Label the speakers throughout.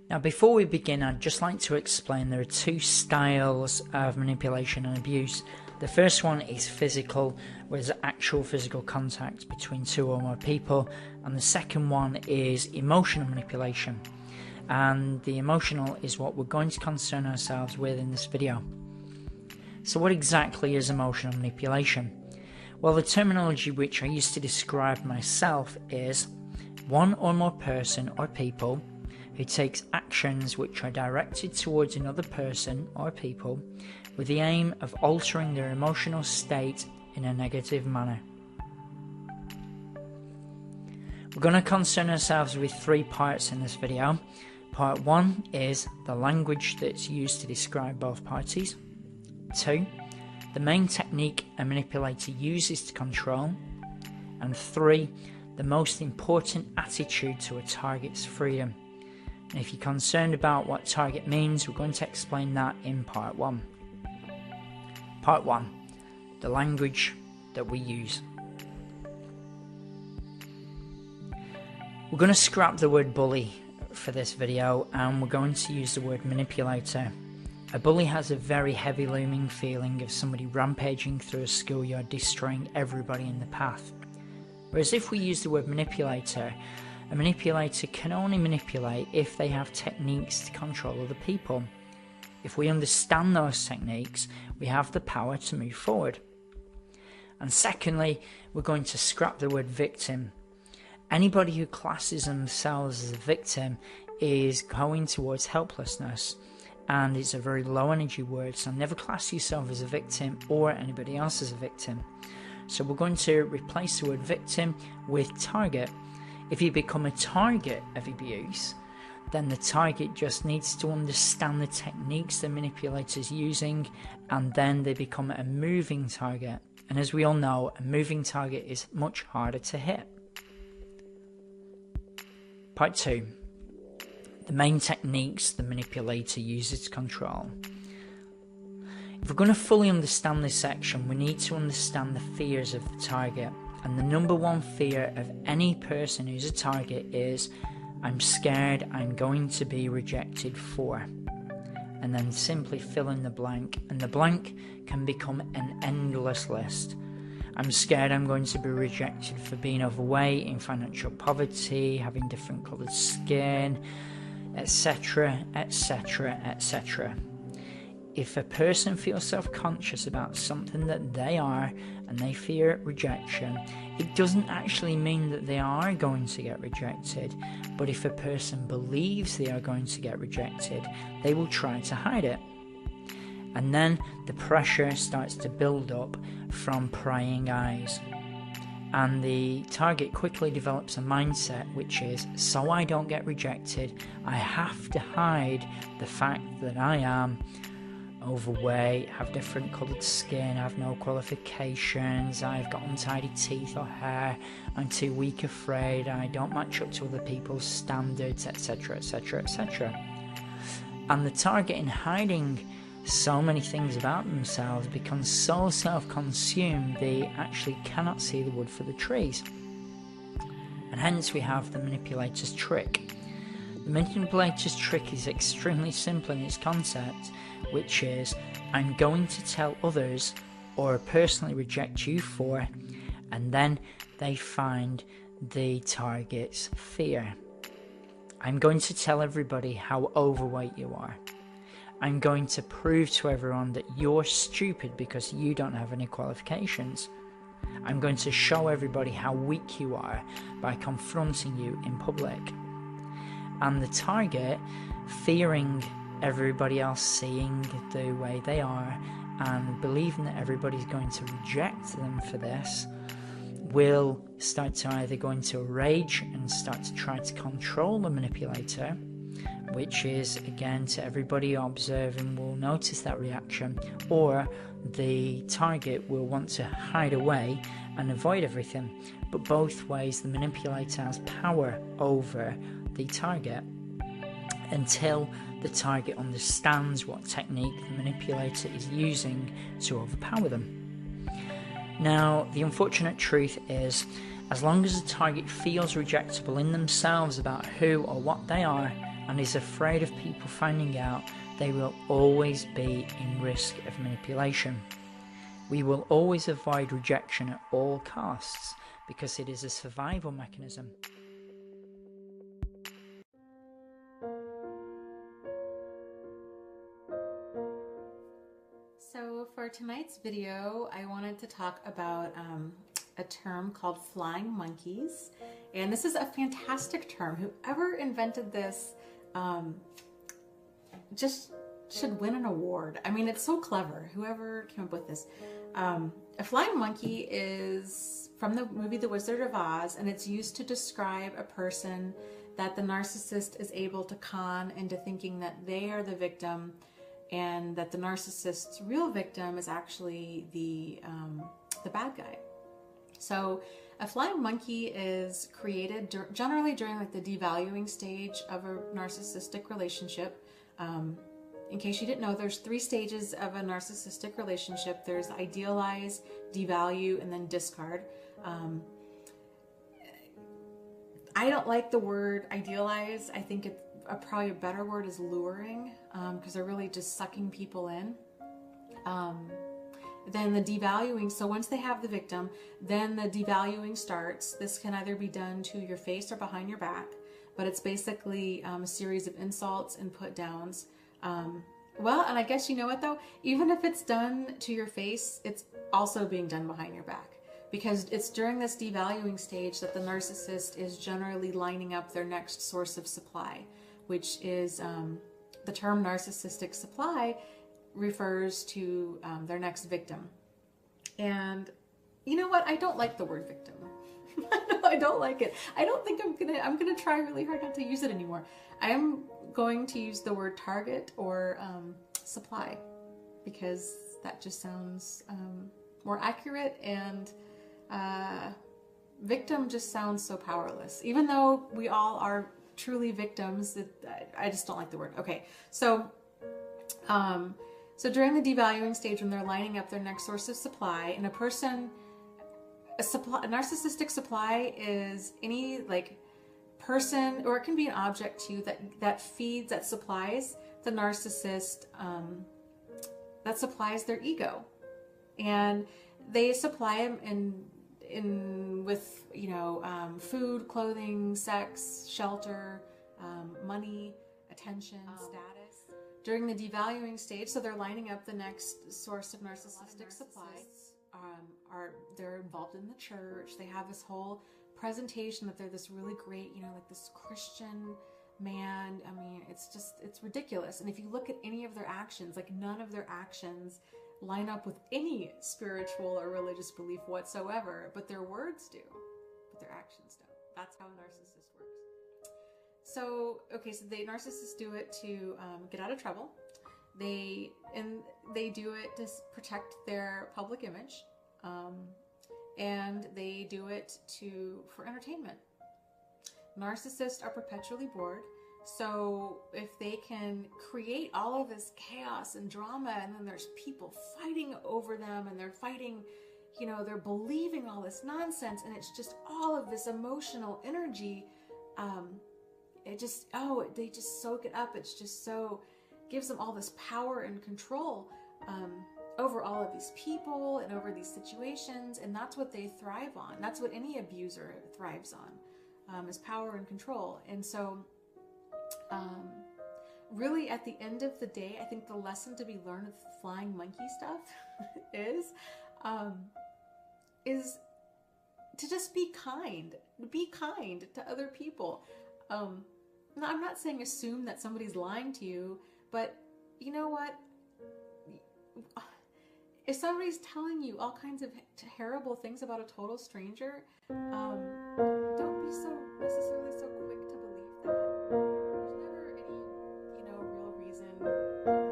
Speaker 1: Now, before we begin, I'd just like to explain there are two styles of manipulation and abuse. The first one is physical, where there's actual physical contact between two or more people, and the second one is emotional manipulation. And the emotional is what we're going to concern ourselves with in this video. So what exactly is emotional manipulation? Well, the terminology which I use to describe myself is one or more person or people who takes actions which are directed towards another person or people with the aim of altering their emotional state in a negative manner. We're going to concern ourselves with three parts in this video. Part 1 is the language that's used to describe both parties. 2, the main technique a manipulator uses to control. And 3, the most important attitude to a target's freedom. And if you're concerned about what target means, we're going to explain that in part 1. Part 1, the language that we use. We're going to scrap the word bully for this video, and we're going to use the word manipulator. A bully has a very heavy looming feeling of somebody rampaging through a schoolyard, destroying everybody in the path. Whereas if we use the word manipulator, a manipulator can only manipulate if they have techniques to control other people. If we understand those techniques, we have the power to move forward. And secondly, we're going to scrap the word victim. Anybody who classes themselves as a victim is going towards helplessness, and it's a very low energy word, so never class yourself as a victim or anybody else as a victim. So we're going to replace the word victim with target. If you become a target of abuse, then the target just needs to understand the techniques the manipulator's using, and then they become a moving target. And as we all know, a moving target is much harder to hit. Part 2, the main techniques the manipulator uses to control. If we're going to fully understand this section, we need to understand the fears of the target. And the number one fear of any person who's a target is, I'm scared I'm going to be rejected for. And then simply fill in the blank. And the blank can become an endless list. I'm scared I'm going to be rejected for being overweight, in financial poverty, having different coloured skin, etc., etc., etc. If a person feels self-conscious about something that they are and they fear rejection, it doesn't actually mean that they are going to get rejected. But if a person believes they are going to get rejected, they will try to hide it. And then the pressure starts to build up from prying eyes. And the target quickly develops a mindset which is, so I don't get rejected, I have to hide the fact that I am overweight, have different coloured skin, have no qualifications, I've got untidy teeth or hair, I'm too weak, afraid, I don't match up to other people's standards, etc., etc., etc. And the target, in hiding so many things about themselves, becomes so self-consumed they actually cannot see the wood for the trees. And hence we have the manipulator's trick. The manipulator's trick is extremely simple in its concept, which is, I'm going to tell others or personally reject you for, and then they find the target's fear. I'm going to tell everybody how overweight you are. I'm going to prove to everyone that you're stupid because you don't have any qualifications. I'm going to show everybody how weak you are by confronting you in public. And the target, fearing everybody else seeing the way they are and believing that everybody's going to reject them for this, will start to either go into a rage and start to try to control the manipulator, which is, again, to everybody observing will notice that reaction, or the target will want to hide away and avoid everything. But both ways, the manipulator has power over the target until the target understands what technique the manipulator is using to overpower them. Now, the unfortunate truth is, as long as the target feels rejectable in themselves about who or what they are, and is afraid of people finding out, they will always be in risk of manipulation. We will always avoid rejection at all costs because it is a survival mechanism.
Speaker 2: So for tonight's video, I wanted to talk about a term called flying monkeys. And this is a fantastic term. Whoever invented this just should win an award. I mean, it's so clever, whoever came up with this. A flying monkey is from the movie The Wizard of Oz, and it's used to describe a person that the narcissist is able to con into thinking that they are the victim, and that the narcissist's real victim is actually the bad guy. So a flying monkey is created generally during like the devaluing stage of a narcissistic relationship. In case you didn't know, there's 3 stages of a narcissistic relationship. There's idealize, devalue, and then discard. I don't like the word idealize. I think probably a better word is luring, because they're really just sucking people in. Then the devaluing, so once they have the victim, then the devaluing starts. This can either be done to your face or behind your back, but it's basically a series of insults and put downs. Well, and I guess you know what though, even if it's done to your face, it's also being done behind your back, because it's during this devaluing stage that the narcissist is generally lining up their next source of supply, which is the term narcissistic supply refers to their next victim. And you know what? I don't like the word victim. I don't like it. I don't think I'm gonna try really hard not to use it anymore. I am going to use the word target or supply, because that just sounds more accurate, and victim just sounds so powerless. Even though we all are truly victims, I just don't like the word. Okay, so so during the devaluing stage, when they're lining up their next source of supply, and a narcissistic supply is any like person, or it can be an object too, that supplies the narcissist, that supplies their ego, and they supply them with food, clothing, sex, shelter, money, attention, status. During the devaluing stage, so they're lining up the next source of narcissistic supply. They're involved in the church. They have this whole presentation that they're this really great, like this Christian man. I mean, it's ridiculous. And if you look at any of their actions, like none of their actions line up with any spiritual or religious belief whatsoever, but their words do, but their actions don't. That's how a narcissist works. So, okay, so the narcissists do it to get out of trouble. They do it to protect their public image, and they do it for entertainment. Narcissists are perpetually bored, so if they can create all of this chaos and drama, and then there's people fighting over them, and they're fighting, they're believing all this nonsense, and it's just all of this emotional energy. They just soak it up. It's just so, gives them all this power and control over all of these people and over these situations, and that's what they thrive on. That's what any abuser thrives on, is power and control. And so really at the end of the day, I think the lesson to be learned with flying monkey stuff is to just be kind to other people. Now, I'm not saying assume that somebody's lying to you, but you know what? If somebody's telling you all kinds of terrible things about a total stranger, don't be so necessarily so quick to believe that. There's never any,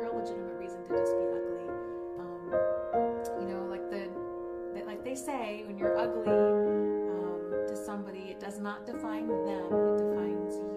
Speaker 2: real legitimate reason to just be ugly. Like they say, when you're ugly to somebody, it does not define them, it defines you.